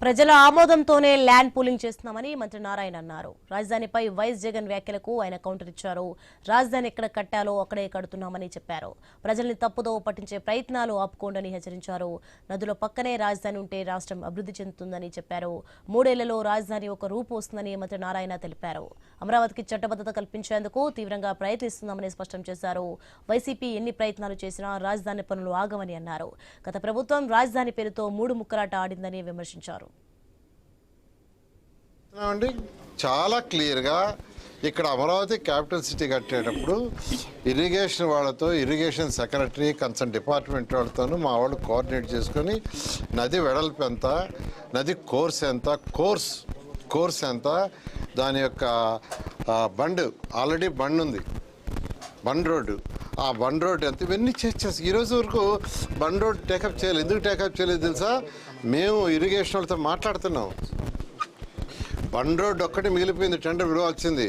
ప్రజల ఆమోదంతోనే land pooling చేస్తున్నామని మంత్రి నారాయణ అన్నారు. రాజధానిపై వైఎస్ జగన్ వ్యాఖ్యలకు ఆయన కౌంటర్ ఇచ్చారు. రాజధాని ఎక్కడ కట్టాలో అక్కడే కడుతున్నామని చెప్పారు. ప్రజల్ని తప్పుదో పట్టించే ప్రయత్నాలు ఆపుకోండని హెచ్చరించారు. నదుల పక్కనే రాజధాని ఉంటే రాష్ట్రం అభివృద్ధి చెందుతుందని చెప్పారు. 3 ఏళ్లలో రాజధాని ఒక రూపు వస్తుందని మంత్రి నారాయణ తెలిపారు. అమరావతికి చట్టబద్ధత కల్పించేందుకు తీవ్రంగా ప్రయత్నిస్తున్నామని స్పష్టం చేశారు. వైసీపీ ఎన్ని ప్రయత్నాలు చేసినా రాజధాని పనులు ఆగవని అన్నారు. గత ప్రభుత్వం రాజధాని పేరుతో 3 ముక్కరాట ఆడిందని విమర్శించారు. చాలా క్లియర్గా ఇక్కడ అమరావతి క్యాపిటల్ సిటీ కట్టేటప్పుడు ఇరిగేషన్ వాళ్ళతో, ఇరిగేషన్ సెక్రటరీ, కన్సర్న్ డిపార్ట్మెంట్ వాళ్ళతోనూ మా వాళ్ళు కోఆర్డినేట్ చేసుకొని నది వెడల్పు ఎంత, నది కోర్స్ ఎంత, కోర్స్ ఎంత, దాని యొక్క బండ్ ఆల్రెడీ బండ్ ఉంది, బండ్ రోడ్డు, ఆ బండ్ రోడ్ ఎంత, ఇవన్నీ చేసి ఈరోజు వరకు బండ్ రోడ్ టేకప్ చేయలేదు. ఎందుకు టేకప్ చేయలేదు తెలుసా? మేము ఇరిగేషన్ వాళ్ళతో మాట్లాడుతున్నాం. బండ్ రోడ్ ఒక్కటి మిగిలిపోయింది, టెండర్ పిలవాల్సింది.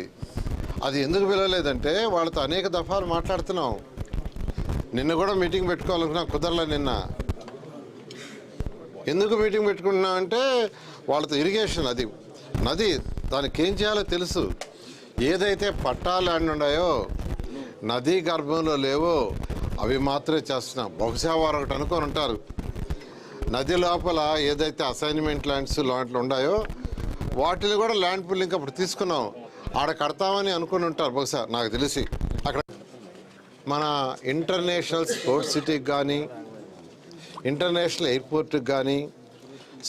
అది ఎందుకు పిలవలేదంటే వాళ్ళతో అనేక దఫాలు మాట్లాడుతున్నాం. నిన్న కూడా మీటింగ్ పెట్టుకోవాలనుకున్నా, కుదరలే నిన్న. ఎందుకు మీటింగ్ పెట్టుకున్నా అంటే వాళ్ళతో ఇరిగేషన్, అది నది, దానికి ఏం చేయాలో తెలుసు. ఏదైతే పట్టా ల్యాండ్ ఉన్నాయో, నదీ గర్భంలో లేవో అవి మాత్రమే చేస్తున్నాం. బహుశా వారు ఒకటి అనుకొని ఉంటారు, నది లోపల ఏదైతే అసైన్మెంట్ ల్యాండ్స్ లాంటివి ఉన్నాయో వాటిని కూడా ల్యాండ్ పూలింగ్ అప్పుడు తీసుకున్నాం, ఆడ కడతామని అనుకుని ఉంటారు బహుశా, నాకు తెలిసి. అక్కడ మన ఇంటర్నేషనల్ స్పోర్ట్స్ సిటీకి కానీ, ఇంటర్నేషనల్ ఎయిర్పోర్ట్కి కానీ,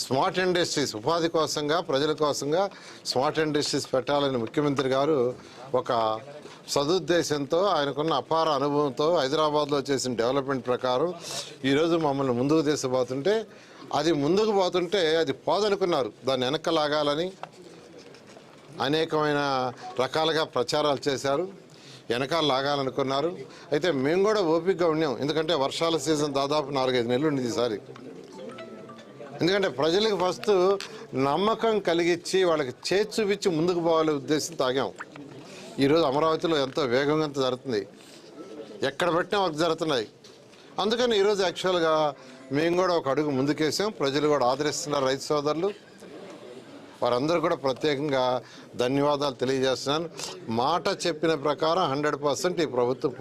స్మార్ట్ ఇండస్ట్రీస్, ఉపాధి కోసంగా, ప్రజల కోసంగా స్మార్ట్ ఇండస్ట్రీస్ పెట్టాలని ముఖ్యమంత్రి గారు ఒక సదుద్దేశంతో, ఆయనకున్న అపార అనుభవంతో హైదరాబాద్లో చేసిన డెవలప్మెంట్ ప్రకారం ఈరోజు మమ్మల్ని ముందుకు తీసుకుపోతుంటే, అది ముందుకు పోతుంటే అది పోదనుకున్నారు. దాన్ని వెనక్కి లాగాలని అనేకమైన రకాలుగా ప్రచారాలు చేశారు, వెనకాల లాగాలనుకున్నారు. అయితే మేము కూడా ఓపికగా ఉన్నాం, ఎందుకంటే వర్షాల సీజన్ దాదాపు 4-5 నెలలు ఉంది ఈసారి. ఎందుకంటే ప్రజలకు ఫస్ట్ నమ్మకం కలిగించి వాళ్ళకి చేతి చూపించి ముందుకు పోవాలనే ఉద్దేశం తాగాం. ఈరోజు అమరావతిలో ఎంతో వేగంగా జరుగుతుంది, ఎక్కడ పెట్టినా వర్క్ జరుగుతున్నాయి. అందుకని ఈరోజు యాక్చువల్గా మేము కూడా ఒక అడుగు ముందుకేసాం. ప్రజలు కూడా ఆదరిస్తున్నారు, రైతు సోదరులు. వారందరూ కూడా ప్రత్యేకంగా ధన్యవాదాలు తెలియజేస్తున్నాను. మాట చెప్పిన ప్రకారం 100% ఈ ప్రభుత్వం